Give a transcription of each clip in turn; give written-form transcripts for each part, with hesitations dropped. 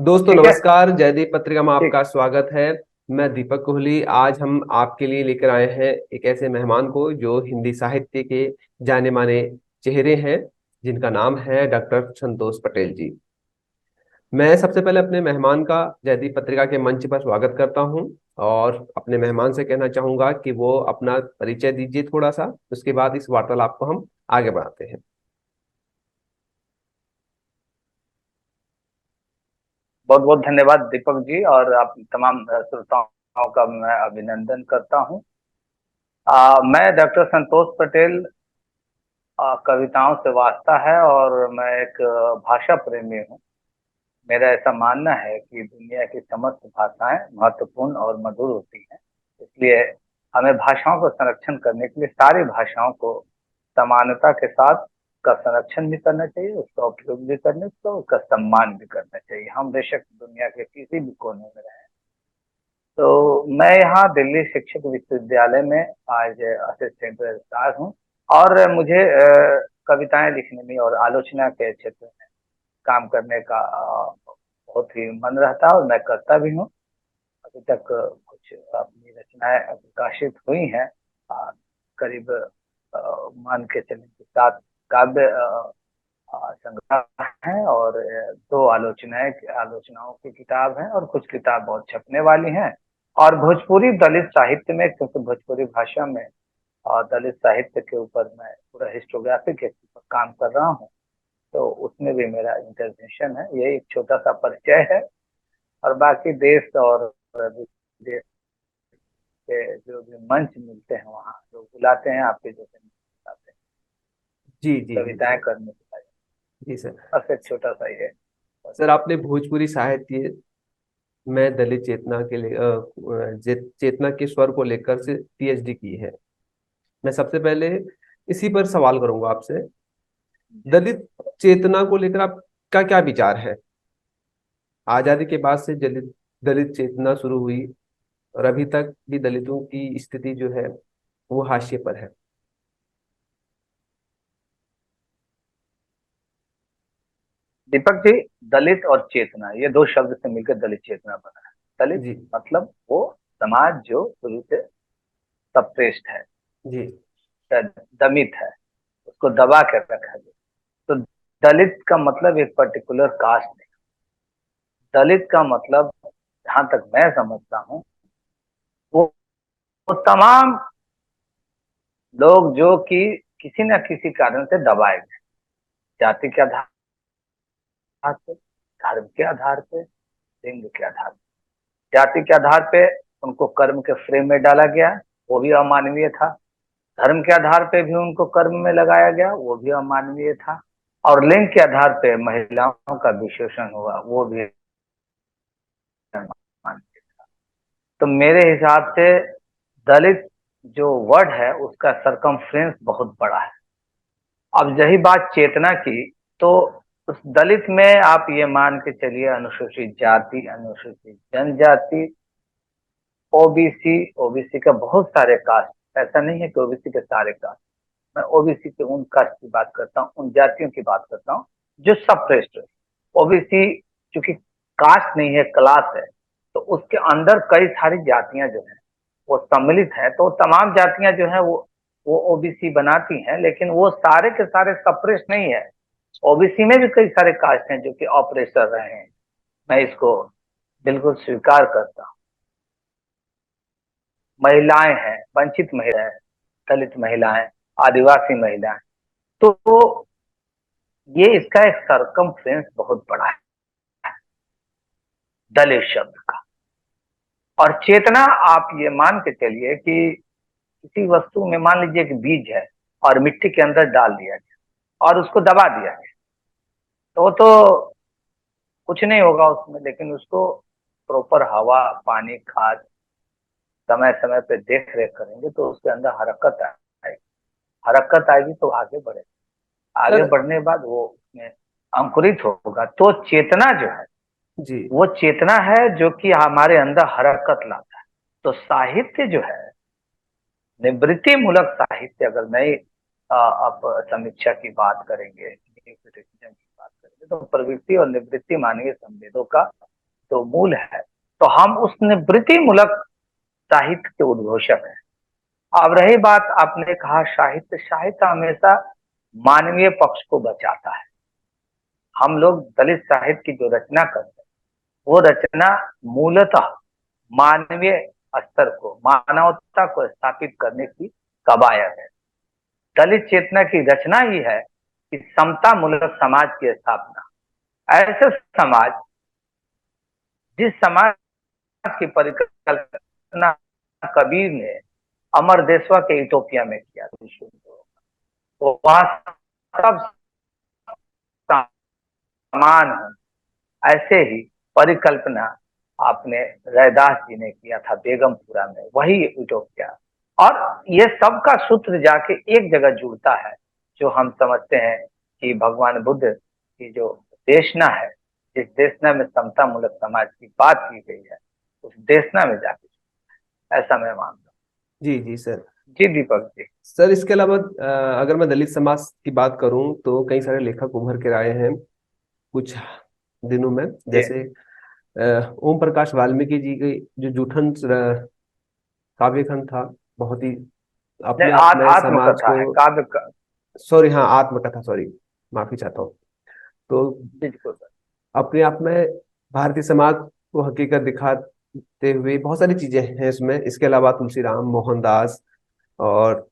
दोस्तों ठीक है। नमस्कार। जयदीप पत्रिका में ठीक। आपका स्वागत है। मैं दीपक कोहली। आज हम आपके लिए लेकर आए हैं एक ऐसे मेहमान को जो हिंदी साहित्य के जाने माने चेहरे हैं, जिनका नाम है डॉक्टर संतोष पटेल जी। मैं सबसे पहले अपने मेहमान का जयदीप पत्रिका के मंच पर स्वागत करता हूं और अपने मेहमान से कहना चाहूंगा कि वो अपना परिचय दीजिए थोड़ा सा। उसके बाद इस वार्तालाप को हम आगे बढ़ाते हैं। बहुत बहुत धन्यवाद दीपक जी, और आप तमाम श्रोताओं का मैं अभिनंदन करता हूं। मैं डॉक्टर संतोष पटेल कविताओं से वास्ता है, और मैं एक भाषा प्रेमी हूं। मेरा ऐसा मानना है कि दुनिया की समस्त भाषाएं महत्वपूर्ण और मधुर होती हैं। इसलिए हमें भाषाओं का संरक्षण करने के लिए सारी भाषाओं को समानता के साथ का संरक्षण भी करना चाहिए, उसका उपयोग भी करना चाहिए, उसका सम्मान भी करना चाहिए। हम बेशक दुनिया के किसी भी कोने में रहें। तो मैं यहाँ दिल्ली शिक्षक विश्वविद्यालय में आज असिस्टेंट रजिस्ट्रार हूँ। और मुझे कविताएं लिखने में और आलोचना के क्षेत्र में काम करने का बहुत ही मन रहता है, और मैं करता भी हूँ। अभी तक कुछ अपनी रचनाएं प्रकाशित हुई हैं। करीब मान के चलें कि 7 काव्य संग्रह हैं, और 2 आलोचनाओं की किताब है, और कुछ किताब और छपने वाली हैं। और भोजपुरी दलित साहित्य में, क्योंकि भोजपुरी भाषा में और दलित साहित्य के ऊपर मैं पूरा हिस्टोग्राफी के ऊपर काम कर रहा हूँ, तो उसमें भी मेरा इंटरवेंशन है। ये एक छोटा सा परिचय है। और बाकी देश और विदेश के जो भी मंच मिलते हैं, वहाँ लोग बुलाते हैं, आपके जैसे बुलाते हैं जी जी जी कविताएं सर। करने के लिए। जी सर। बस एक छोटा सा ये सर परिचय। आपने भोजपुरी साहित्य में दलित चेतना के लिए चेतना के स्वर को लेकर से पीएचडी की है। मैं सबसे पहले इसी पर सवाल करूंगा आपसे। दलित चेतना को लेकर आपका क्या विचार है? आजादी के बाद से दलित दलित चेतना शुरू हुई और अभी तक भी दलितों की स्थिति जो है वो हाशिए पर है। दीपक जी, दलित और चेतना, ये 2 शब्द से मिलकर दलित चेतना बना है। दलित जी मतलब वो समाज जो शुरू से सप्रेस्ड है, जी दमित है, उसको दबा के रखा गया। तो दलित का मतलब एक पर्टिकुलर कास्ट नहीं। दलित का मतलब, जहां तक मैं समझता हूँ, वो, वो तमाम लोग जो कि किसी न किसी कारण से दबाए गए। जाति के आधार पे, धर्म के आधार पे, लिंग के आधार पे। जाति के आधार पे उनको कर्म के फ्रेम में डाला गया, वो भी अमानवीय था। धर्म के आधार पे भी उनको कर्म में लगाया गया, वो भी अमानवीय था। और लिंग के आधार पे महिलाओं का विशोषण हुआ, वो भी अमानवीय था। तो मेरे हिसाब से दलित जो वर्ड है, उसका सरकमफ्रेंस बहुत बड़ा है। अब यही बात चेतना की, तो उस दलित में आप ये मान के चलिए, अनुसूचित जाति, अनुसूचित जनजाति, ओबीसी, ओबीसी का बहुत सारे कास्ट, ऐसा नहीं है कि ओबीसी के सारे कास्ट। मैं ओबीसी के उन कास्ट की बात करता हूँ, उन जातियों की बात करता हूँ जो सप्रेस्ड है। ओबीसी चूंकि कास्ट नहीं है, क्लास है, तो उसके अंदर कई सारी जातियां जो है वो सम्मिलित है। तो तमाम जातियां जो है वो ओबीसी बनाती हैं, लेकिन वो सारे के सारे सप्रेस्ड नहीं है। ओबीसी में भी कई सारे कास्ट हैं जो कि ऑपरेसर रहे हैं। मैं इसको बिल्कुल स्वीकार करता हूँ। महिलाएं हैं, वंचित महिलाएं, दलित महिलाएं, आदिवासी महिलाएं। तो ये इसका एक सरकमफ्रेंस बहुत बड़ा है, दलित शब्द का। और चेतना, आप ये मान के चलिए कि किसी वस्तु में, मान लीजिए कि बीज है, और मिट्टी के अंदर डाल दिया गया और उसको दबा दिया गया, तो वो तो कुछ नहीं होगा उसमें। लेकिन उसको प्रॉपर हवा, पानी, खाद समय समय पे देख रेख करेंगे, तो उसके अंदर हरकत आएगी। हरकत आएगी तो आगे बढ़े, आगे सर। बढ़ने के बाद वो उसमें अंकुरित होगा। तो चेतना जो है, जी वो चेतना है जो कि हमारे अंदर हरकत लाता है। तो साहित्य जो है, निवृत्ति मूलक साहित्य, अगर नई आप समीक्षा की बात करेंगे, न्यू क्रिटिसिज्म की बात करेंगे, तो प्रवृत्ति और निवृत्ति मानवीय संवेदों का तो मूल है। तो हम उस निवृत्ति मूलक साहित्य के उद्घोषक हैं। अब रही बात, आपने कहा साहित्य, साहित्य हमेशा मानवीय पक्ष को बचाता है। हम लोग दलित साहित्य की जो रचना करते हैं, वो रचना मूलतः मानवीय स्तर को, मानवता को स्थापित करने की कवायद है। दलित चेतना की रचना ही है कि समता मूलक समाज की स्थापना। ऐसे समाज, जिस समाज की परिकल्पना कबीर ने अमर देशवा के यूटोपिया में किया, तो वहां सब समान हो, ऐसे ही परिकल्पना आपने रैदास जी ने किया था बेगमपुरा में, वही यूटोपिया। और ये सबका सूत्र जाके एक जगह जुड़ता है, जो हम समझते हैं कि भगवान बुद्ध की जो देशना है, जिस देशना में समता मूलक समाज की बात की गई है, उस देशना में जाके, ऐसा मैं मानता जी जी सर। हूँ। जी दीपक जी। सर इसके अलावा अगर मैं दलित समाज की बात करूं तो कई सारे लेखक उभर के आए हैं कुछ दिनों में। जी, जैसे ओम प्रकाश वाल्मीकि जी की जो जूठन काव्य खंड था, बहुत ही नहीं, अपने आप में समाज आत्मकथा को, है, काव्य का। सॉरी हाँ आत्मकथा, सॉरी माफी चाहता हूँ। तो बिल्कुल सर। अपने आप में भारतीय समाज को हकीकत दिखाते हुए बहुत सारी चीजें हैं इसमें। इसके अलावा तुलसीराम, मोहनदास, और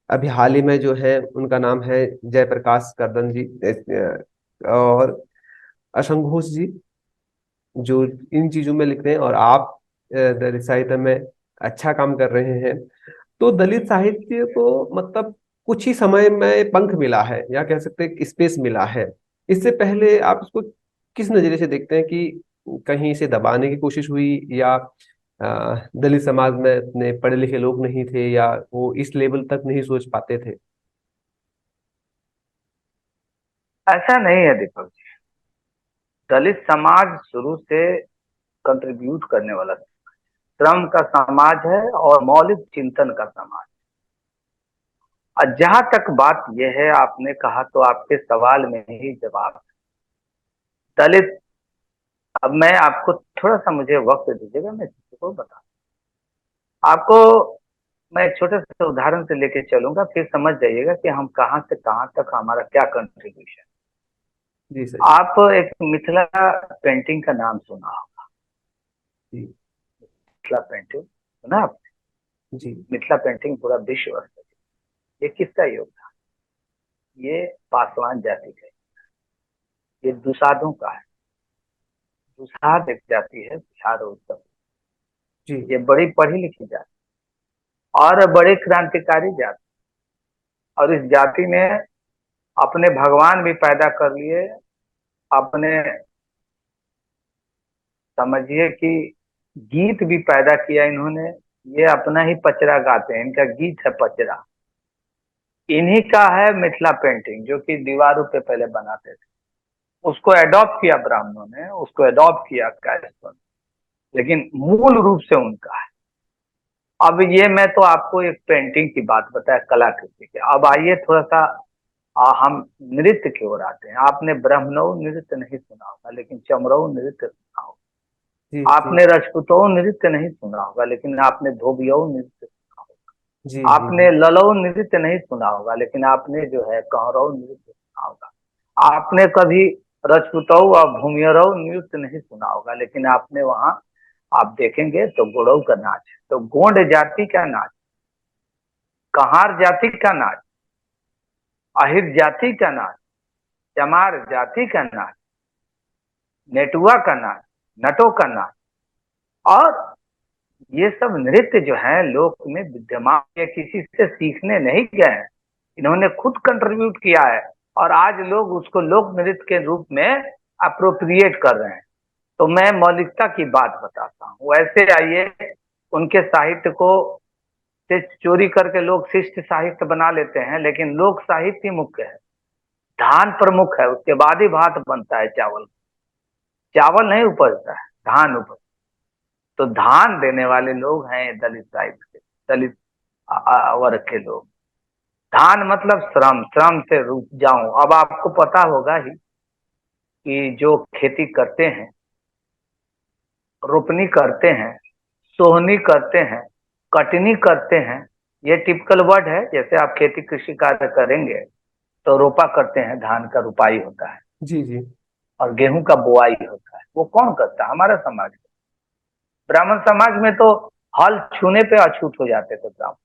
अभी हाल ही में जो है उनका नाम है जयप्रकाश कर्दम जी, और असंघोष जी, जो इन चीजों में लिखते हैं। और आप दलित साहित्य में अच्छा काम कर रहे हैं। तो दलित साहित्य को मतलब कुछ ही समय में पंख मिला है, या कह सकते हैं स्पेस मिला है। इससे पहले आप इसको किस नजरिए से देखते हैं कि कहीं इसे दबाने की कोशिश हुई, या दलित समाज में इतने पढ़े लिखे लोग नहीं थे, या वो इस लेवल तक नहीं सोच पाते थे? ऐसा नहीं है दीपक जी। दलित समाज शुरू से कंट्रीब्यूट करने वाला श्रम का समाज है और मौलिक चिंतन का समाज। और जहां तक बात यह है, आपने कहा तो आपके सवाल में ही जवाब है। दलित, अब मैं आपको थोड़ा सा, मुझे वक्त दीजिएगा, मैं चीजों को बता आपको। मैं एक छोटे से उदाहरण से लेके चलूंगा, फिर समझ जाइएगा कि हम कहाँ से कहाँ तक, हमारा क्या कंट्रीब्यूशन। जी सर जी। आप एक मिथिला पेंटिंग का नाम सुना होगा। जी मिथिला पेंटिंग सुना आप? जी। मिथिला पेंटिंग पूरा विश्व स्तर, ये किसका योग था? ये पासवान जाति का, ये दुसाधु का है। दुसाध एक जाति है बिहार और उत्तर, जी ये बड़ी पढ़ी लिखी जाति और बड़े क्रांतिकारी जाति, और इस जाति ने अपने भगवान भी पैदा कर लिए, अपने, समझिए कि गीत भी पैदा किया इन्होंने। ये अपना ही पचरा गाते हैं, इनका गीत है पचरा। इन्हीं का है मिथिला पेंटिंग, जो कि दीवारों पे पहले बनाते थे। उसको एडॉप्ट किया ब्राह्मणों ने, उसको एडॉप्ट किया कायस्थों ने, लेकिन मूल रूप से उनका है। अब ये मैं तो आपको एक पेंटिंग की बात बताया, कलाकृति की। अब आइए थोड़ा सा हम नृत्य की ओर आते हैं। आपने ब्रह्मनऊ नृत्य नहीं सुना होगा, लेकिन चमरऊ नृत्य सुना होगा। जी जी। आपने रजपूतों नृत्य नहीं सुना होगा, लेकिन आपने धोबियो नृत्य सुना जी होगा। जी। आपने जी ललऊ नृत्य नहीं सुना होगा, लेकिन आपने जो है कहरऊ नृत्य सुना होगा। आपने कभी रजपूतऊ और भूमियरऊ नृत्य नहीं सुना होगा, लेकिन आपने वहां, आप देखेंगे तो गोड़ऊ का नाच है, तो गोंड जाति का नाच, कहार जाति का नाच, अहिर जाति का नाच, चमार जाति का नाच, नेटुआ का नाच, नटो का नाच, और ये सब नृत्य जो है लोक में विद्यमान, ये किसी से सीखने नहीं गए हैं, इन्होंने खुद कंट्रीब्यूट किया है। और आज लोग उसको लोक नृत्य के रूप में अप्रोप्रिएट कर रहे हैं। तो मैं मौलिकता की बात बताता हूँ। वैसे आइए, उनके साहित्य को से चोरी करके लोग शिष्ट साहित्य बना लेते हैं, लेकिन लोक साहित्य मुख्य है। धान प्रमुख है, उसके बाद ही भात बनता है। चावल, चावल नहीं उपजता है, धान उपज। तो धान देने वाले लोग हैं दलित साहित्य के, दलित वर्ग के लोग। धान मतलब श्रम, श्रम से रुक जाऊं। अब आपको पता होगा ही कि जो खेती करते हैं, रोपनी करते हैं, सोहनी करते हैं, कटनी करते हैं। ये टिपिकल वर्ड है। जैसे आप खेती कृषि कार्य करेंगे तो रोपा करते हैं, धान का रुपाई होता है जी जी। और गेहूं का बुआई होता है। वो कौन करता है? हमारा समाज। ब्राह्मण समाज में तो हल छूने पे अछूत हो जाते थे ब्राह्मण।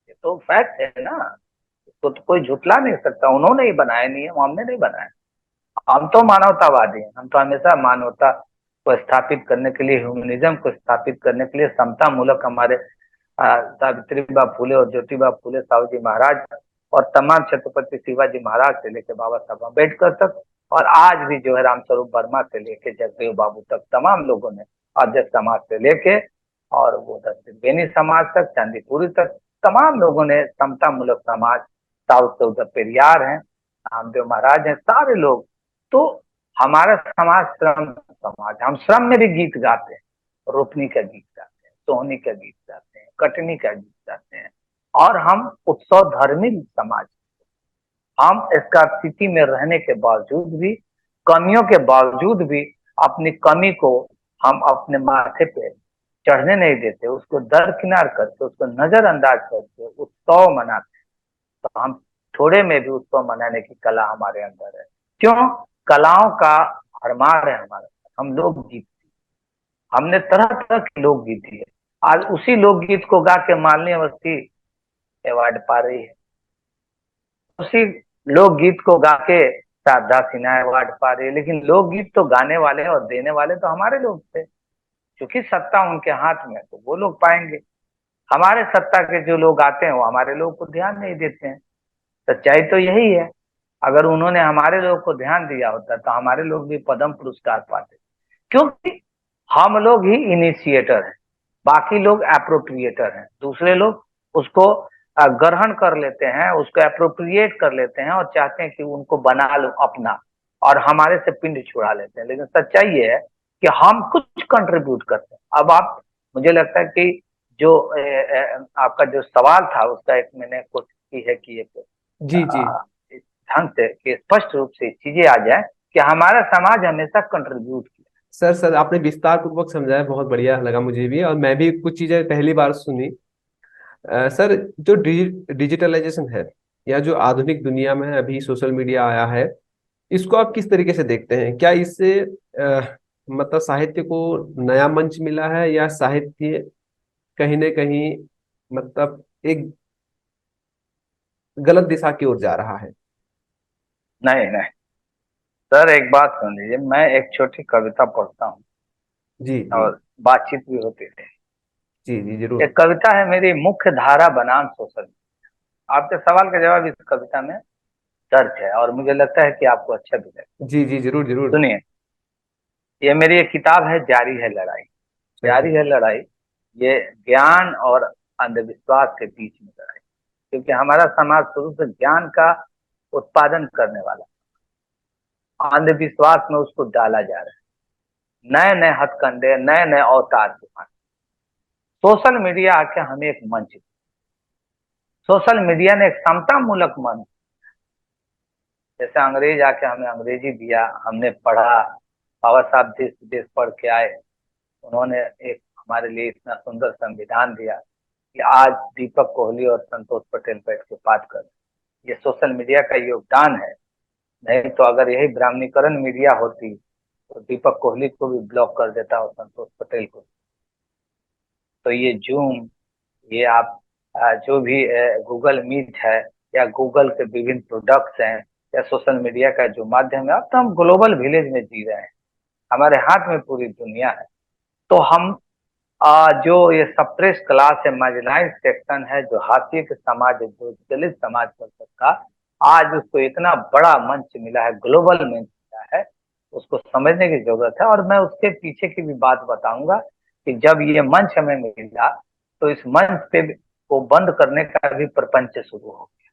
ये तो फैक्ट है ना, इसको तो कोई झुटला नहीं सकता। उन्होंने ही बनाया नियम, हमने नहीं बनाया। हम तो मानवतावादी हैं। हम तो हमेशा मानवता को स्थापित करने के लिए, ह्यूमनिज्म को स्थापित करने के लिए समता मूलक हमारे सावित्रीबाई फुले और ज्योतिबा फुले साहू जी महाराज और तमाम छत्रपति शिवाजी महाराज से लेकर बाबा साहब अम्बेडकर तक, और आज भी जो है रामस्वरूप वर्मा से लेके जगदेव बाबू तक, तमाम लोगों ने, आर्य समाज से लेके और वो बेनी समाज तक, चांदीपुरी तक, तमाम लोगों ने समता मूलक समाज, साउथ से उधर पेरियार हैं, रामदेव महाराज हैं, सारे लोग। तो हमारा समाज श्रम समाज, हम श्रम में भी गीत गाते हैं। रोपनी का गीत गाते हैं, सोहनी का गीत गाते हैं, कटनी का गीत गाते हैं। और हम उत्सव धर्मी समाज, हम स्कार्सिटी में रहने के बावजूद भी, कमियों के बावजूद भी, अपनी कमी को हम अपने माथे पे चढ़ने नहीं देते, उसको दरकिनार करके, उसको नजरअंदाज करके उत्सव मनाते हैं। तो हम थोड़े में भी उत्सव मनाने की कला हमारे अंदर है। क्यों? कलाओं का भरमार है हमारे। हम लोकगीत, हमने तरह तरह के लोकगीत दिए। आज उसी लोकगीत को गा के मालिनी अवस्थी अवार्ड पा रही है। उसी लोकगीत को गा के शारदा सिन्हा अवार्ड पा रही है। लेकिन लोकगीत तो गाने वाले और देने वाले तो हमारे लोग थे। क्योंकि सत्ता उनके हाथ में, तो वो लोग पाएंगे। हमारे सत्ता के जो लोग आते हैं वो हमारे लोग को ध्यान नहीं देते हैं। सच्चाई तो यही है। अगर उन्होंने हमारे लोग को ध्यान दिया होता तो हमारे लोग भी पद्म पुरस्कार पाते। क्योंकि हम लोग ही इनिशिएटर हैं, बाकी लोग अप्रोप्रिएटर हैं। दूसरे लोग उसको ग्रहण कर लेते हैं, उसको अप्रोप्रिएट कर लेते हैं और चाहते हैं कि उनको बना लो अपना, और हमारे से पिंड छुड़ा लेते हैं। लेकिन सच्चाई ये है कि हम कुछ कंट्रीब्यूट करते हैं। अब आप, मुझे लगता है कि जो आपका जो सवाल था उसका एक मैंने कोशिश की है कि एक जी जी। इस ढंग से कि स्पष्ट रूप से चीजें आ जाए कि हमारा समाज हमेशा कंट्रीब्यूट किया। सर आपने विस्तार पूर्वक समझाया, बहुत बढ़िया लगा मुझे भी, और मैं भी कुछ चीजें पहली बार सुनी। सर, जो डिजिटलाइजेशन है, या जो आधुनिक दुनिया में अभी सोशल मीडिया आया है, इसको आप किस तरीके से देखते हैं? क्या इससे मतलब साहित्य को नया मंच मिला है, या साहित्य कहीं ना कहीं मतलब एक गलत दिशा की ओर जा रहा है? नहीं नहीं सर, एक बात सुन लीजिए। मैं एक छोटी कविता पढ़ता हूँ जी जी। और बातचीत भी होती है। जी जी जरूर। एक कविता है मेरी, मुख्य धारा बनाम सोशल। आपके सवाल का जवाब इस कविता में दर्ज है और मुझे लगता है कि आपको अच्छा भी लगेगा। जी जी जरूर जरूर। सुनिए, ये मेरी एक किताब है, जारी है लड़ाई। जारी है लड़ाई, ये ज्ञान और अंधविश्वास के बीच में लड़ाई। क्योंकि हमारा समाज शुरू से ज्ञान का उत्पादन करने वाला, अंधविश्वास में उसको डाला जा रहा है। नए नए हथकंडे, नए नए अवतार के पास सोशल मीडिया आके हमें एक मंच, सोशल मीडिया ने एक समता मूलक मंच, जैसे अंग्रेज आके हमें अंग्रेजी दिया, हमने पढ़ा, बाबा साहब देश विदेश पढ़ के आए, उन्होंने एक हमारे लिए इतना सुंदर संविधान दिया कि आज दीपक कोहली और संतोष पटेल बैठ के बात कर। ये सोशल मीडिया का योगदान है। नहीं तो अगर यही ब्राह्मणीकरण मीडिया होती तो दीपक कोहली को भी ब्लॉक कर देता और संतोष पटेल को। तो ये जूम, ये आप जो भी गूगल मीट है, या गूगल के विभिन्न प्रोडक्ट्स हैं, या सोशल मीडिया का जो माध्यम है, अब तो हम ग्लोबल विलेज में जी रहे हैं। हमारे हाथ में पूरी दुनिया है। तो हम जो ये सप्रेस क्लास है, मार्जिनाइज सेक्शन है, जो हाशिए के समाज है, जो दलित समाज पर का, आज उसको इतना बड़ा मंच मिला है, ग्लोबल मंच मिला है। उसको समझने की जरूरत है। और मैं उसके पीछे की भी बात बताऊंगा कि जब ये मंच हमें मिला तो इस मंच पे को बंद करने का भी प्रपंच शुरू हो गया।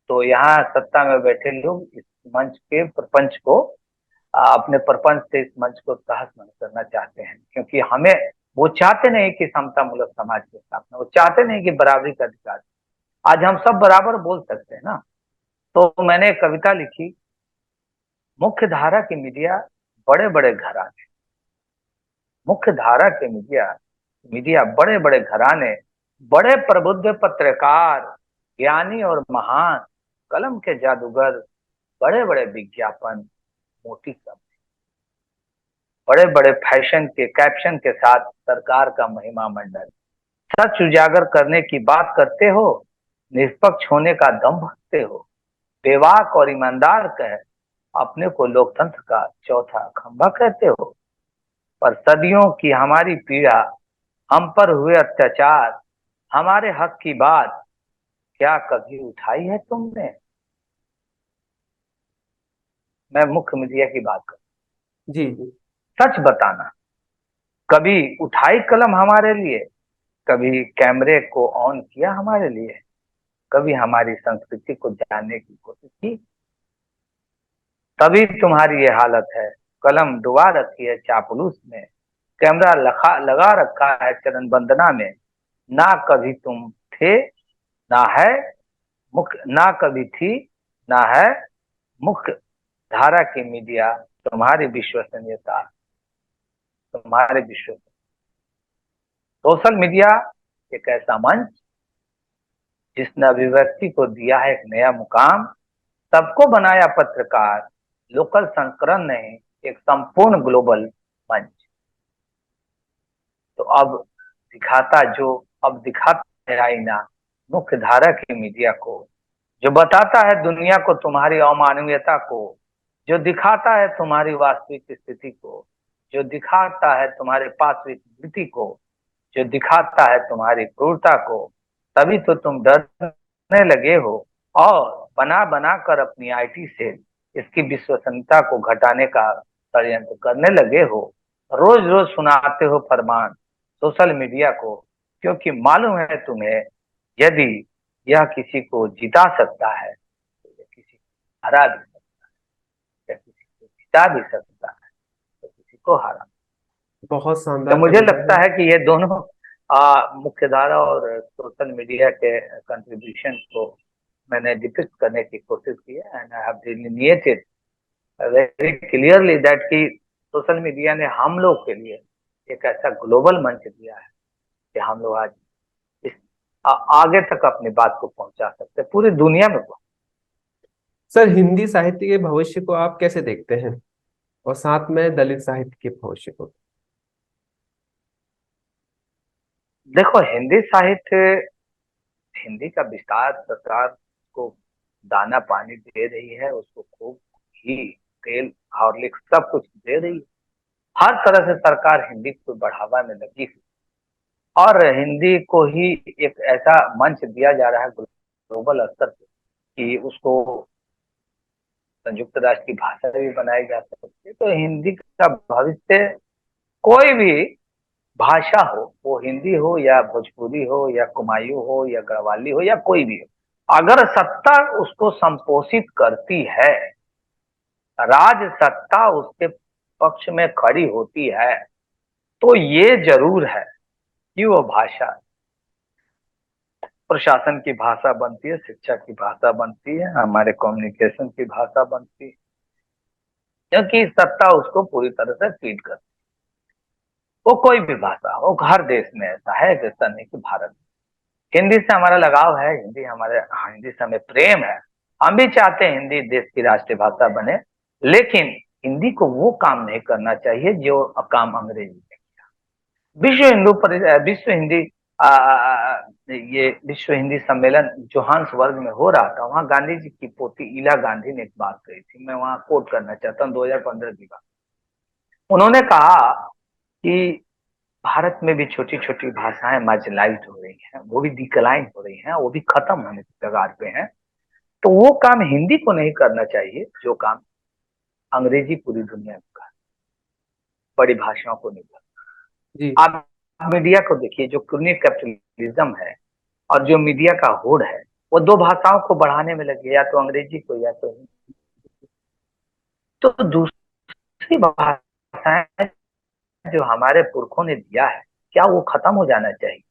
तो यहाँ सत्ता में बैठे लोग इस मंच के प्रपंच को, अपने प्रपंच से इस मंच को तहस नहस करना चाहते हैं। क्योंकि हमें, वो चाहते नहीं कि समता मूलक समाज की स्थापना, वो चाहते नहीं कि बराबरी का अधिकार। आज हम सब बराबर बोल सकते हैं ना। तो मैंने एक कविता लिखी, मुख्य धारा की मीडिया बड़े बड़े घराने, मुख्य धारा के मीडिया मीडिया बड़े बड़े घराने, बड़े प्रबुद्ध पत्रकार, ज्ञानी और महान, कलम के जादूगर, बड़े बड़े विज्ञापन, मोटी खबर, बड़े बड़े फैशन के कैप्शन के साथ सरकार का महिमा मंडल, सच उजागर करने की बात करते हो, निष्पक्ष होने का दम भरते हो, बेबाक और ईमानदार कह अपने को लोकतंत्र का चौथा खंभा कहते हो। पर सदियों की हमारी पीड़ा, हम पर हुए अत्याचार, हमारे हक की बात क्या कभी उठाई है तुमने? मैं मुख्य मीडिया की बात कर, जी जी। सच बताना, कभी उठाई कलम हमारे लिए? कभी कैमरे को ऑन किया हमारे लिए? कभी हमारी संस्कृति को जानने की कोशिश की? तभी तुम्हारी ये हालत है। कलम डुबा रखी है चापलूस में, कैमरा लगा रखा है चरण वंदना में। ना कभी तुम थे, ना है मुख्य, ना कभी थी, ना है मुख्य धारा की मीडिया तुम्हारी विश्वसनीयता, तुम्हारे विश्व। सोशल मीडिया एक ऐसा मंच जिसने अभिव्यक्ति को दिया है एक नया मुकाम, सबको बनाया पत्रकार, लोकल संस्करण नहीं, एक संपूर्ण ग्लोबल मंच। तो अब दिखाता है आईना मुख्य धारा की मीडिया को, जो बताता है दुनिया को तुम्हारी अमानवीयता को, जो दिखाता है तुम्हारी वास्तविक स्थिति को, जो दिखाता है तुम्हारे पाश्विक वृत्ति को, जो दिखाता है तुम्हारी क्रूरता को। तभी तो तुम डरने लगे हो और बना बना कर अपनी आईटी से इसकी विश्वसनीयता को घटाने का षड्यंत्र करने लगे हो। रोज रोज सुनाते हो फरमान सोशल मीडिया को, क्योंकि मालूम है तुम्हें, यदि यह किसी को जिता सकता है तो यह किसी को हरा भी सकता है, या किसी को जिता भी सकता है तो किसी को हरा। बहुत तो शानदार मुझे कविता लगता है। है कि ये दोनों मुख्यधारा और सोशल मीडिया के कंट्रीब्यूशन को मैंने डिपिक्ट करने की कोशिश की है, and I have delineated very clearly that कि सोशल मीडिया ने हम लोग के लिए एक ऐसा ग्लोबल मंच दिया है कि हम लोग आज इस आगे तक अपनी बात को पहुंचा सकते हैं, पूरी दुनिया में। सर, हिंदी साहित्य के भविष्य को आप कैसे देखते हैं, और साथ में दलित साहित्य के भविष्य को? देखो, हिंदी साहित्य, हिंदी का विस्तार सरकार को दाना पानी दे रही है, उसको खूब घी, तेल, हॉर्लिक्स सब कुछ दे रही है। हर तरह से सरकार हिंदी को बढ़ावा में लगी है और हिंदी को ही एक ऐसा मंच दिया जा रहा है ग्लोबल स्तर पे कि उसको संयुक्त राष्ट्र की भाषा भी बनाई जा सकती है। तो हिंदी का भविष्य, कोई भी भाषा हो, वो हिंदी हो या भोजपुरी हो या कुमायूं हो या गढ़वाली हो या कोई भी हो, अगर सत्ता उसको संपोषित करती है, राज सत्ता उसके पक्ष में खड़ी होती है, तो ये जरूर है कि वो भाषा प्रशासन की भाषा बनती है, शिक्षा की भाषा बनती है, हमारे कम्युनिकेशन की भाषा बनती है, क्योंकि सत्ता उसको पूरी तरह से फीड करती है। वो कोई भी भाषा हो, हर देश में ऐसा है, ऐसा नहीं कि भारत में। हिंदी से हमारा लगाव है, हिंदी से हमें प्रेम है। हम भी चाहते हैं हिंदी देश की राष्ट्रीय भाषा बने, लेकिन हिंदी को वो काम नहीं करना चाहिए जो काम अंग्रेजी में। विश्व हिंदी ये विश्व हिंदी सम्मेलन जोहान्सबर्ग में हो रहा था, वहां गांधी जी की पोती इला गांधी ने एक बात कही थी, मैं वहां कोट करना चाहता हूँ, 2015 की बात। उन्होंने कहा कि भारत में भी छोटी छोटी भाषाएं मार्जिनलाइज्ड हो रही हैं, वो भी डिक्लाइन हो रही हैं, वो भी खत्म होने की कगार पे हैं। तो वो काम हिंदी को नहीं करना चाहिए जो काम अंग्रेजी पूरी दुनिया में कर, बड़ी भाषाओं को नहीं कर। जी। आप मीडिया को देखिए, जो क्रोनी कैपिटलिज्म है और जो मीडिया का होड़ है, वो दो भाषाओं को बढ़ाने में लगे, या तो अंग्रेजी को या तो हिंदी। तो दूसरी भाषाएं जो हमारे पुरखों ने दिया है, क्या वो खत्म हो जाना चाहिए?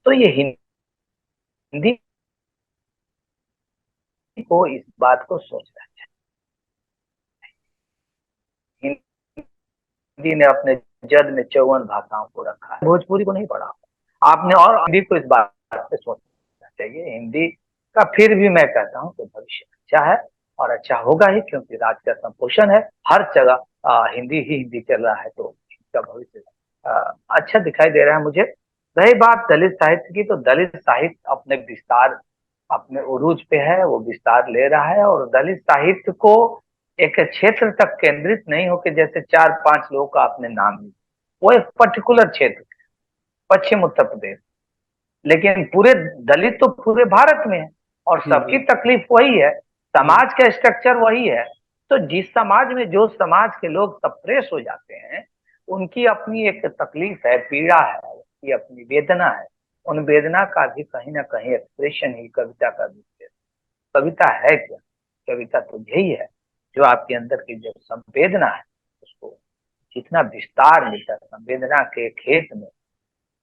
तो ये हिंदी को इस बात को सोचना चाहिए। हिंदी ने अपने जद में 54 भाषाओं को रखा है, भोजपुरी को नहीं पढ़ा आपने। और हिंदी को इस बात पे सोचना चाहिए, हिंदी का फिर भी मैं कहता हूँ कि भविष्य अच्छा है और अच्छा होगा ही, क्योंकि राज्य का संपोषण है हर जगह। हिंदी ही हिंदी चल रहा है, तो इसका भविष्य अच्छा दिखाई दे रहा है मुझे। रही बात दलित साहित्य की, तो दलित साहित्य अपने विस्तार, अपने उरूज पे है, वो विस्तार ले रहा है। और दलित साहित्य को एक क्षेत्र तक केंद्रित नहीं होकर, जैसे 4-5 लोगों का आपने नाम लिया, वो एक पर्टिकुलर क्षेत्र, पश्चिम उत्तर प्रदेश, लेकिन पूरे दलित तो पूरे भारत में है और जी जी सबकी तकलीफ वही है, जी समाज का स्ट्रक्चर वही है। तो जिस समाज में जो समाज के लोग सप्रेस हो जाते हैं, उनकी अपनी एक तकलीफ है, पीड़ा है, उनकी अपनी वेदना है। उन वेदना का भी कहीं ना कहीं एक्सप्रेशन ही कविता का रूप है। कविता है क्या? कविता तो यही है जो आपके अंदर की जो संवेदना है उसको जितना विस्तार मिलता है, संवेदना के खेत में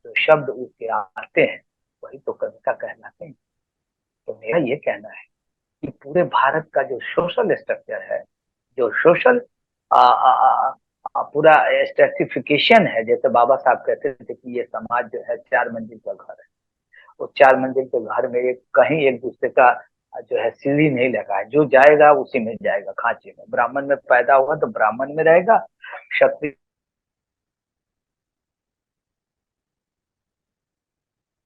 जो शब्द उसके आते हैं वही तो कविता कहलाते हैं। तो मेरा ये कहना है कि पूरे भारत का जो सोशल स्ट्रक्चर है, जो सोशल पूरा स्ट्रेटिफिकेशन है, जैसे बाबा साहब कहते थे कि ये समाज जो है 4 मंजिल का घर है, उस 4 मंजिल के घर में एक कहीं एक दूसरे का जो है सीढ़ी नहीं लगा है, जो जाएगा उसी में जाएगा, खांचे में। ब्राह्मण में पैदा हुआ तो ब्राह्मण में रहेगा, क्षत्रिय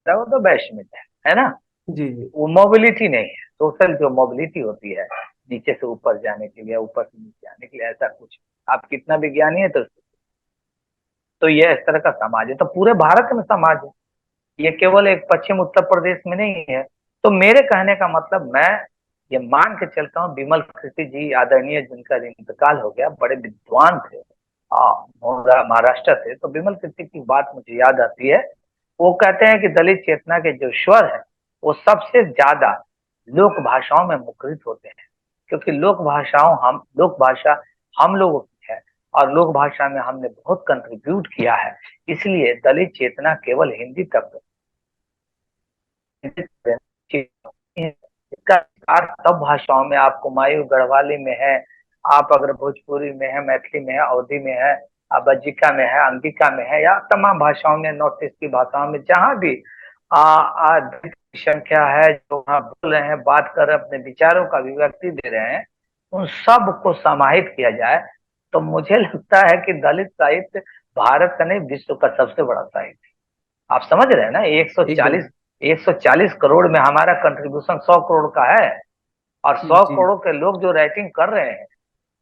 वो तो वैश्य में है ना। जी जी वो मोबिलिटी नहीं है, सोशल जो मोबिलिटी होती है नीचे से ऊपर जाने के लिए, ऊपर से नीचे आने के लिए, ऐसा कुछ आप कितना विज्ञानी है तो ये इस तरह का समाज है, तो पूरे भारत में समाज है, ये केवल एक पश्चिम उत्तर प्रदेश में नहीं है। तो मेरे कहने का मतलब, मैं ये मान के चलता हूँ, विमल कृति जी आदरणीय जिनका इंतकाल हो गया, बड़े विद्वान थे, महाराष्ट्र थे, तो विमल कृति की बात मुझे याद आती है। वो कहते हैं कि दलित चेतना के जो स्वर है वो सबसे ज्यादा लोक भाषाओं में मुखरित होते हैं, क्योंकि लोक भाषा हम लोगों की है और लोक भाषा में हमने बहुत कंट्रीब्यूट किया है। इसलिए दलित चेतना केवल हिंदी तक इसका विस्तार सब भाषाओं में, आप कुमायूं गढ़वाली में है, आप अगर भोजपुरी में है, मैथिली में है, अवधी में है, बज्जिका में है, अंगिका में है, या तमाम भाषाओं में, नॉर्थ ईस्ट की भाषाओं में, जहां भी संख्या है जो वहाँ बोल रहे हैं, बात कर रहे हैं, अपने विचारों का अभिव्यक्ति दे रहे हैं, उन सब को समाहित किया जाए तो मुझे लगता है कि दलित साहित्य भारत का नहीं, विश्व का सबसे बड़ा साहित्य। आप समझ रहे हैं ना, एकदम। 140 करोड़ में हमारा कंट्रीब्यूशन 100 करोड़ का है, और सौ जी करोड़ के लोग जो राइटिंग कर रहे हैं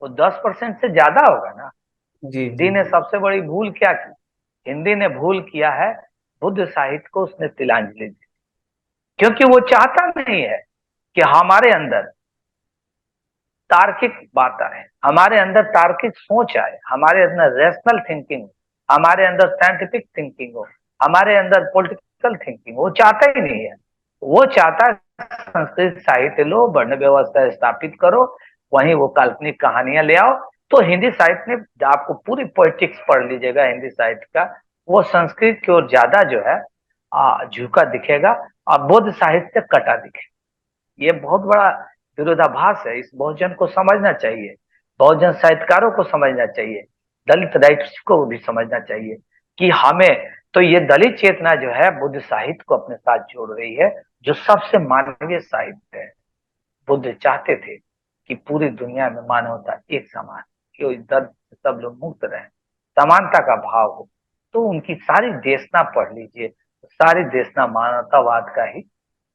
वो 10% से ज्यादा होगा ना। जी हिंदी जी ने जी सबसे बड़ी भूल क्या की? हिंदी ने भूल किया है, बुद्ध साहित्य को उसने तिलांजलि दी, क्योंकि वो चाहता नहीं है कि हमारे अंदर तार्किक बात आए, हमारे अंदर तार्किक सोच आए, हमारे अंदर रेशनल थिंकिंग, हमारे अंदर साइंटिफिक थिंकिंग हो, हमारे अंदर पॉलिटिकल थिंकिंग, वो चाहता ही नहीं है। वो चाहता है संस्कृत साहित्य लो, वर्ण व्यवस्था स्थापित करो, वहीं वो काल्पनिक कहानियां ले आओ। तो हिंदी साहित्य में आपको पूरी पॉलिटिक्स पढ़ लीजिएगा हिंदी साहित्य का, वो संस्कृत की ओर ज्यादा जो है झुका दिखेगा, और बौद्ध साहित्य कटा दिखेगा। ये बहुत बड़ा विरोधाभास है, इस बहुजन को समझना चाहिए, बहुजन साहित्यकारों को समझना चाहिए, दलित राइट्स को भी समझना चाहिए कि हमें, तो ये दलित चेतना जो है बुद्ध साहित्य को अपने साथ जोड़ रही है, जो सबसे मानवीय साहित्य है। बुद्ध चाहते थे कि पूरी दुनिया में मानवता एक समान, कि दर्द से सब लोग मुक्त रहे, समानता का भाव हो। तो उनकी सारी देशना पढ़ लीजिए, सारी देशना मानवतावाद का ही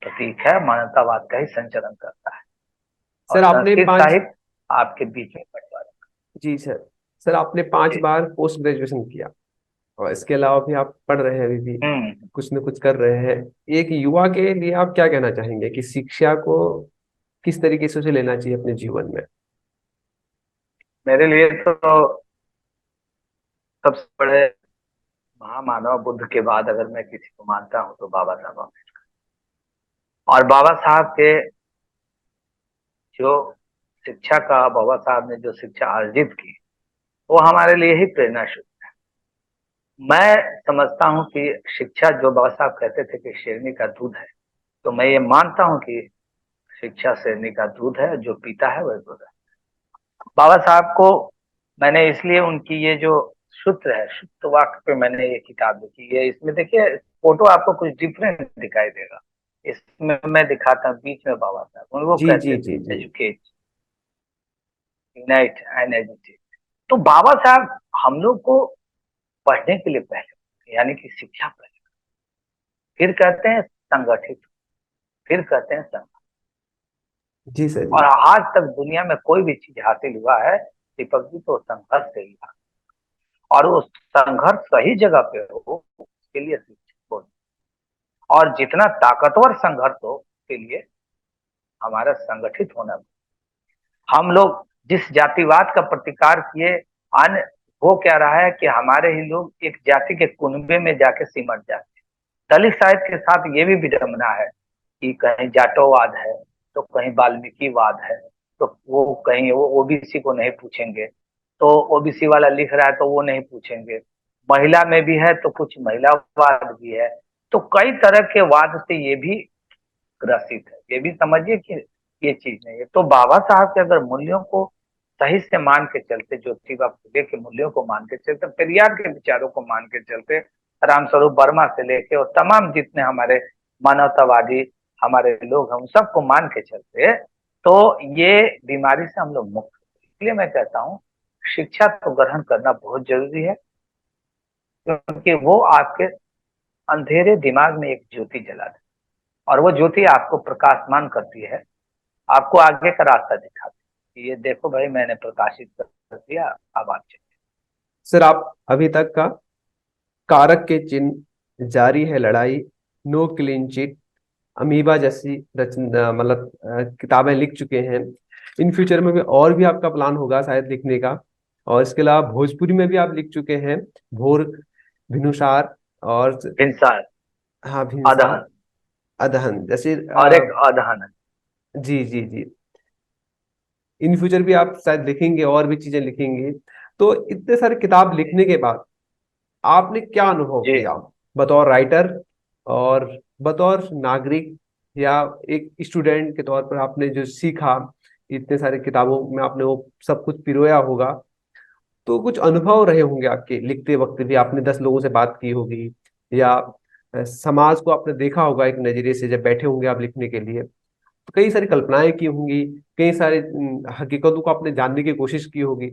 प्रतीक है, मानवतावाद का ही संचरण करता है। और सर आपने संस्कृत पांच साहित्य आपके बीच में बंटवारा। जी सर। सर आपने 5 बार जी। पोस्ट ग्रेजुएशन किया और इसके अलावा भी आप पढ़ रहे हैं, अभी भी हम्म। कुछ न कुछ कर रहे हैं। एक युवा के लिए आप क्या कहना चाहेंगे कि शिक्षा को किस तरीके से उसे लेना चाहिए अपने जीवन में? मेरे लिए तो सबसे बड़े महामानव बुद्ध के बाद अगर मैं किसी को मानता हूँ तो बाबा साहब अम्बेडकर। और बाबा साहब के जो शिक्षा का, बाबा साहब ने जो शिक्षा अर्जित की, वो हमारे लिए ही प्रेरणा शुरू। मैं समझता हूँ कि शिक्षा, जो बाबा साहब कहते थे कि शेरनी का दूध है, तो मैं ये मानता हूँ कि शिक्षा शेरनी का दूध है, जो पीता है वह दूध है। बाबा साहब को मैंने इसलिए उनकी ये जो सूत्र है, सूत्र वाक्य पे मैंने ये किताब लिखी है। इसमें देखिए फोटो आपको कुछ डिफरेंट दिखाई देगा। इसमें मैं दिखाता हूँ बीच में बाबा साहब, वो जी कहते जी थे जी जी। Educate, unite and educate. तो बाबा साहब हम लोग को पढ़ने के लिए पहले, यानी कि शिक्षा पहले, फिर कहते हैं संगठित, फिर कहते हैं संगठित। जी सर और जी। आज तक दुनिया में कोई भी चीज हासिल हुआ है दीपक जी तो संघर्ष से ही हुआ। और वो संघर्ष सही जगह पे हो उसके लिए शिक्षित हो, और जितना ताकतवर संघर्ष हो उसके लिए हमारा संगठित होना। हम लोग जिस जातिवाद का प्रतिकार किए, अन्य वो क्या रहा है कि हमारे ही लोग एक जाति के कुनबे में जाके सिमट जाते हैं। दलित साहित्य के साथ ये भी विडंबना है कि कहीं जाटोवाद है तो कहीं वाल्मीकिवाद है, तो वो कहीं वो ओबीसी को नहीं पूछेंगे, तो ओबीसी वाला लिख रहा है तो वो नहीं पूछेंगे। महिला में भी है तो कुछ महिलावाद भी है। तो कई तरह के वाद से ये भी ग्रसित है, ये भी समझिए कि ये चीज नहीं है। तो बाबा साहब के अगर मूल्यों को सही से मान के चलते, ज्योतिबा फुले के मूल्यों को मान के चलते, पेरियार के विचारों को मान के चलते, रामस्वरूप वर्मा से लेके और तमाम जितने हमारे मानवतावादी हमारे लोग हैं उन सबको मान के चलते, तो ये बीमारी से हम लोग मुक्त हैं। इसलिए मैं कहता हूँ शिक्षा को ग्रहण करना बहुत जरूरी है, क्योंकि वो आपके अंधेरे दिमाग में एक ज्योति जला दे, और वो ज्योति आपको प्रकाशमान करती है, आपको आगे का रास्ता दिखाती है। ये देखो भाई मैंने प्रकाशित कर दिया, अब आप चलिए। सर आप अभी तक का कारक के चिन्ह, जारी है लड़ाई, नो क्लीन चिट, अमीबा जैसी रचना मतलब किताबें लिख चुके हैं। इन फ्यूचर में भी और भी आपका प्लान होगा शायद लिखने का। और इसके अलावा भोजपुरी में भी आप लिख चुके हैं, भोर, भिनुसार और इंसान, हाँ भिनसार, अदहन, अदहन जैसे और एक अदहन है। जी जी जी। इन फ्यूचर भी आप शायद लिखेंगे और भी चीजें लिखेंगे। तो इतने सारे किताब लिखने के बाद आपने क्या अनुभव जी किया बतौर राइटर और बतौर नागरिक, या एक स्टूडेंट के तौर पर आपने जो सीखा, इतने सारे किताबों में आपने वो सब कुछ पिरोया होगा, तो कुछ अनुभव रहे होंगे आपके लिखते वक्त भी, आपने 10 लोगों से बात की होगी, या समाज को आपने देखा होगा एक नजरिए से जब बैठे होंगे आप लिखने के लिए, तो कई सारी कल्पनाएं की होंगी, कई सारे हकीकतों को आपने जानने की कोशिश की होगी।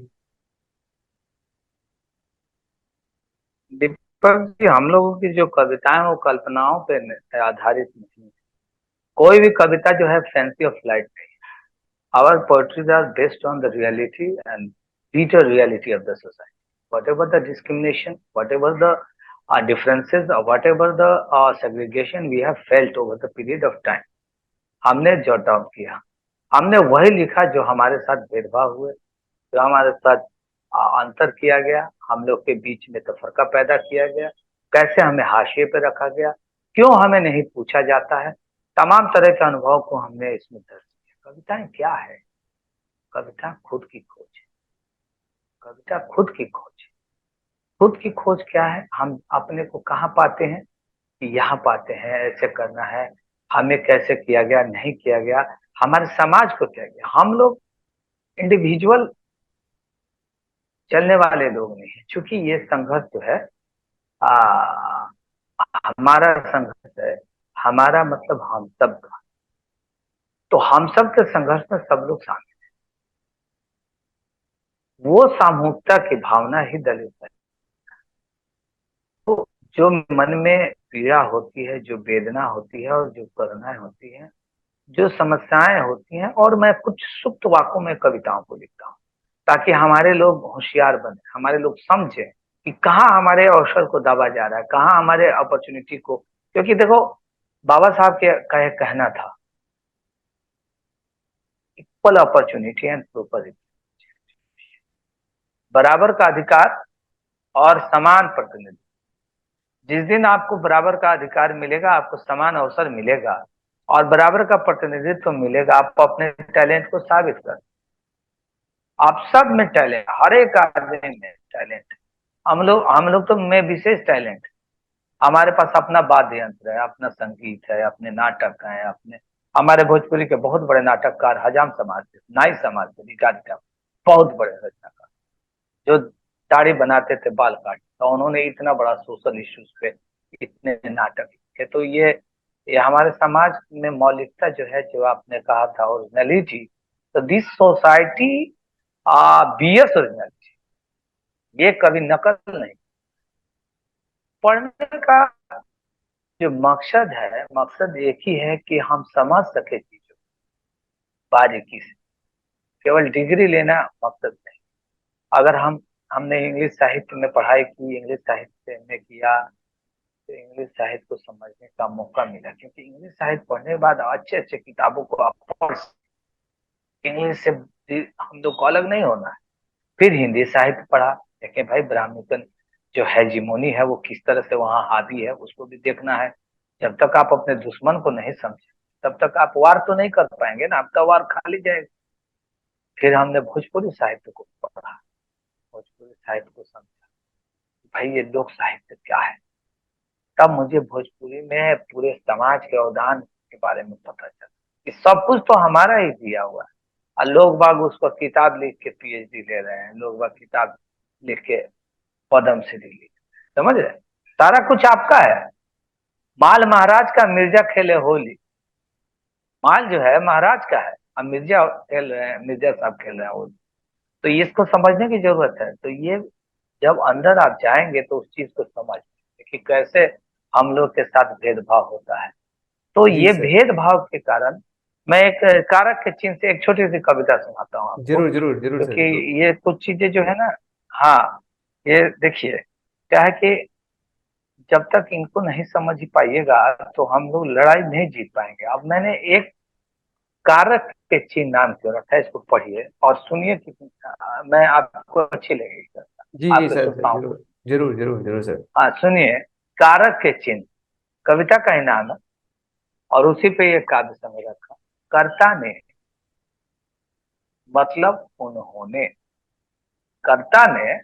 दीपक जी, हम लोगों की जो कविताएं वो कल्पनाओं पे आधारित नहीं है। कोई भी कविता जो है फैंसी ऑफ लाइट नहीं। Our poetries are based on the reality and bitter reality of the society. whatever the discrimination, whatever the differences, or whatever the segregation we have felt over the period of time, हमने jot down किया। हमने वही लिखा जो हमारे साथ भेदभाव हुए, जो हमारे साथ अंतर किया गया, हम लोग के बीच में तफरका पैदा किया गया, कैसे हमें हाशिए पे रखा गया, क्यों हमें नहीं पूछा जाता है। तमाम तरह के अनुभव को हमने इसमें दर्ज किया। कविताएं क्या है? कविता खुद की खोज है। कविता खुद की खोज है। खुद की खोज क्या है? हम अपने को कहाँ पाते हैं कि यहाँ पाते हैं, ऐसे करना है, हमें कैसे किया गया, नहीं किया गया, हमारे समाज को क्या गया। हम लोग इंडिविजुअल चलने वाले लोग नहीं है, क्योंकि ये संघर्ष जो है आ, हमारा संघर्ष है, हमारा मतलब हम सब का। तो हम सब के संघर्ष में सब लोग शामिल। वो सामूहिकता की भावना ही दलित है। तो जो मन में पीड़ा होती है, जो वेदना होती है, और जो करुणाएं होती है, जो समस्याएं होती हैं, और मैं कुछ सुप्त वाकों में कविताओं को लिखता हूँ ताकि हमारे लोग होशियार बने, हमारे लोग समझे कि कहाँ हमारे अवसर को दाबा जा रहा है, कहाँ हमारे अपॉर्चुनिटी को। क्योंकि देखो बाबा साहब के का एक कहना था, इक्वल अपॉर्चुनिटी एंड प्रॉपर, बराबर का अधिकार और समान प्रतिनिधि। जिस दिन आपको बराबर का अधिकार मिलेगा, आपको समान अवसर मिलेगा और बराबर का प्रतिनिधित्व मिलेगा, आप अपने टैलेंट को साबित कर। आप सब में टैलेंट, हर एक आदमी में टैलेंट। हम लोग तो में विशेष टैलेंट। हमारे पास अपना वाद्य यंत्र है, अपना संगीत है, अपने नाटक हैं, अपने हमारे भोजपुरी के बहुत बड़े नाटककार हजाम समाज से, नाई समाज से, भिखारी ठाकुर, बहुत बड़े रचनाकार, जो दाढ़ी बनाते थे बाल काट, तो उन्होंने इतना बड़ा सोशल इश्यूज पे इतने नाटक लिखे। तो ये हमारे समाज में मौलिकता जो है, जो आपने कहा था ओरिजिनलिटी, तो दिस सोसाइटी बीएस ओरिजिनलिटी, ये कभी नकल नहीं। पढ़ने का जो मकसद है, मकसद एक ही है कि हम समझ सके चीजों बारीकी से। केवल डिग्री लेना मकसद नहीं। अगर हमने इंग्लिश साहित्य में पढ़ाई की, इंग्लिश साहित्य में किया, तो इंग्लिश साहित्य को समझने का मौका मिला, क्योंकि इंग्लिश साहित्य पढ़ने के बाद अच्छे अच्छे किताबों को आप पढ़, इंग्लिश से हम लोग को अलग नहीं होना है। फिर हिंदी साहित्य पढ़ा, देखें भाई ब्राह्मणिकन जो हेजिमोनी है वो किस तरह से वहां हावी है, उसको भी देखना है। जब तक आप अपने दुश्मन को नहीं समझे, तब तक आप वार तो नहीं कर पाएंगे ना, आपका वार खाली जाएगा। फिर हमने भोजपुरी साहित्य को पढ़ा, भोजपुरी साहित्य को समझा, भाई ये लोक साहित्य क्या है। तब मुझे भोजपुरी में पूरे समाज के अवदान के बारे में पता चला कि सब कुछ तो हमारा ही दिया हुआ है, और लोग बाग उसको किताब लिख के पीएचडी ले रहे हैं, लोग बाग किताब लिख के पद्म श्री लिख, समझ रहे, सारा कुछ आपका है। माल महाराज का, मिर्जा खेले होली, माल जो है महाराज का है, अब मिर्जा खेल रहे हैं, मिर्जा साहब खेल रहे हैं होली। तो इसको समझने की जरूरत है। तो ये जब अंदर आप जाएंगे तो उस चीज को समझ कि कैसे हम लोग के साथ भेदभाव होता है। तो जी ये सर। भेदभाव के कारण मैं एक कारक के चिन्ह से एक छोटी सी कविता सुनाता हूँ आपको, जरूर जरूर जरूर सर, क्योंकि जरूर। ये कुछ चीजें जो है ना, हाँ, ये देखिए क्या है कि जब तक इनको नहीं समझ ही पाइएगा तो हम लोग लड़ाई नहीं जीत पाएंगे। अब मैंने एक कारक के चिन्ह नाम क्यों रखा है, इसको पढ़िए और सुनिए कि मैं आपको अच्छी लगेगी जी जी आपके सर, श्रोताओं को। जरूर जरूर जरूर जरूर सर। हाँ सुनिए, कारक के चिन्ह कविता का ही नाम है, और उसी पे ये काव्य समय रखा। कर्ता ने मतलब उन्होंने, कर्ता ने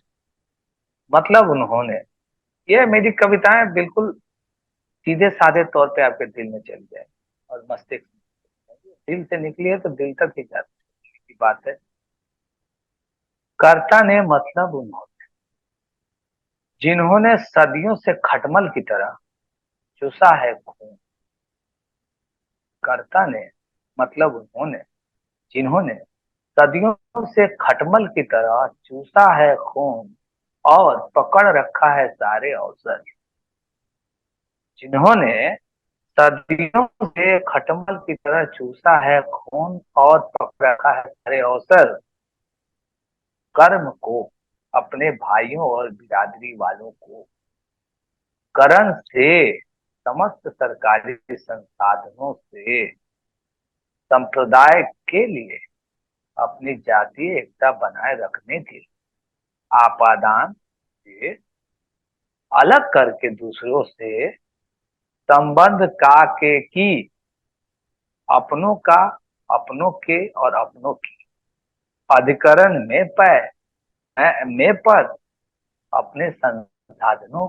मतलब उन्होंने, ये मेरी कविताएं बिल्कुल सीधे साधे तौर पे आपके दिल में चली जाए और मस्तिष्क में, दिल से निकली है तो दिल तक ही जाती की बात है। कर्ता ने मतलब उन्होंने, जिन्होंने सदियों से खटमल की तरह चूसा है खून। कर्ता ने मतलब उन्होंने, जिन्होंने सदियों से खटमल की तरह चूसा है खून और पकड़ रखा है सारे अवसर। जिन्होंने सदियों से खटमल की तरह चूसा है खून और पकड़ रखा है सारे अवसर, कर्म को, अपने भाइयों और बिरादरी वालों को, करण से, समस्त सरकारी संसाधनों से, संप्रदाय के लिए, अपनी जातीय एकता बनाए रखने के लिए, आपादान से अलग करके दूसरों से संबंध का के की, अपनों का, अपनों के और अपनों की अधिकरण में में पर, अपने संसाधनों,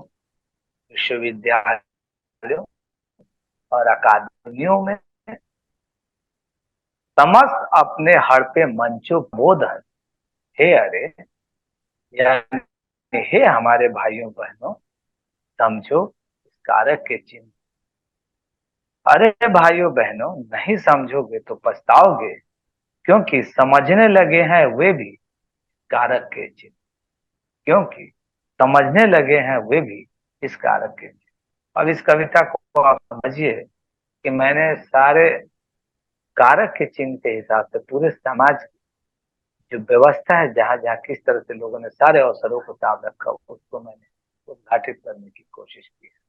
विश्वविद्यालयों और अकादमियों में, समस्त अपने हड़पे मंचों बोधन, हे अरे, यानी हे हमारे भाइयों बहनों, समझो इस कारक के चिन्ह। अरे भाइयों बहनों, नहीं समझोगे तो पछताओगे, क्योंकि समझने लगे हैं वे भी कारक के चिन्ह, क्योंकि समझने लगे हैं वे भी इस कारक के चिन्ह। अब इस कविता को आप समझिए कि मैंने सारे कारक के चिन्ह के हिसाब से पूरे समाज की जो व्यवस्था है, जहां जहां किस तरह से लोगों ने सारे अवसरों को साफ रखा, उसको मैंने उद्घाटित करने की कोशिश की है।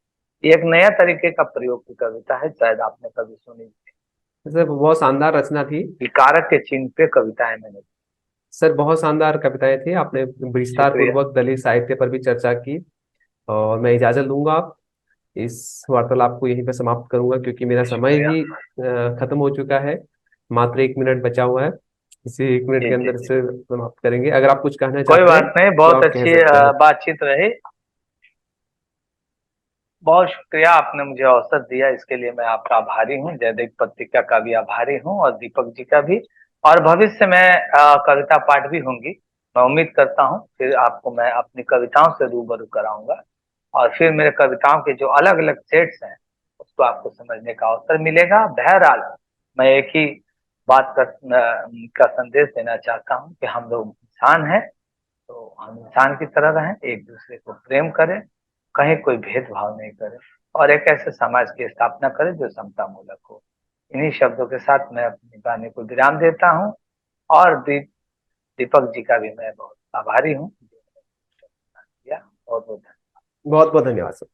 ये एक नया तरीके का प्रयोग की कविता है, शायद आपने कभी सुनी नहीं। सर बहुत शानदार रचना थी। ये कारक के चिन्ह पे कविताएं मैंने। सर बहुत शानदार कविताएं थी, आपने विस्तार शुक्रिया। पूर्वक दलित साहित्य पर भी चर्चा की। और मैं इजाजत लूंगा, इस वार्तालाप को यहीं पर समाप्त करूंगा क्योंकि मेरा समय शुक्रिया। भी खत्म हो चुका है। मात्र 1 मिनट बचा हुआ है, इसी 1 मिनट जी के जी अंदर जी, से समाप्त करेंगे। अगर आप कुछ कहना कोई चाहते हैं बात नहीं, तो बहुत आप कह अच्छी सकते हैं। बातचीत रही। बहुत शुक्रिया, आपने मुझे अवसर दिया, इसके लिए मैं आपका आभारी हूँ। जयदेव पत्रिका का भी आभारी हूँ और दीपक जी का भी। और भविष्य में कविता पाठ भी होंगी, मैं उम्मीद करता हूँ फिर आपको मैं अपनी कविताओं से रूबरू कराऊंगा, और फिर मेरे कविताओं के जो अलग अलग सेट्स हैं उसको आपको समझने का अवसर मिलेगा। बहरहाल मैं एक ही बात का संदेश देना चाहता हूँ कि हम लोग इंसान हैं, तो हम इंसान की तरह रहें, एक दूसरे को प्रेम करें, कहीं कोई भेदभाव नहीं करें, और एक ऐसे समाज की स्थापना करें जो समता मूलक हो। इन्हीं शब्दों के साथ मैं अपनी वाणी को विराम देता हूँ, और दीपक जी का भी मैं बहुत आभारी हूँ। बहुत बहुत बहुत बहुत धन्यवाद सर।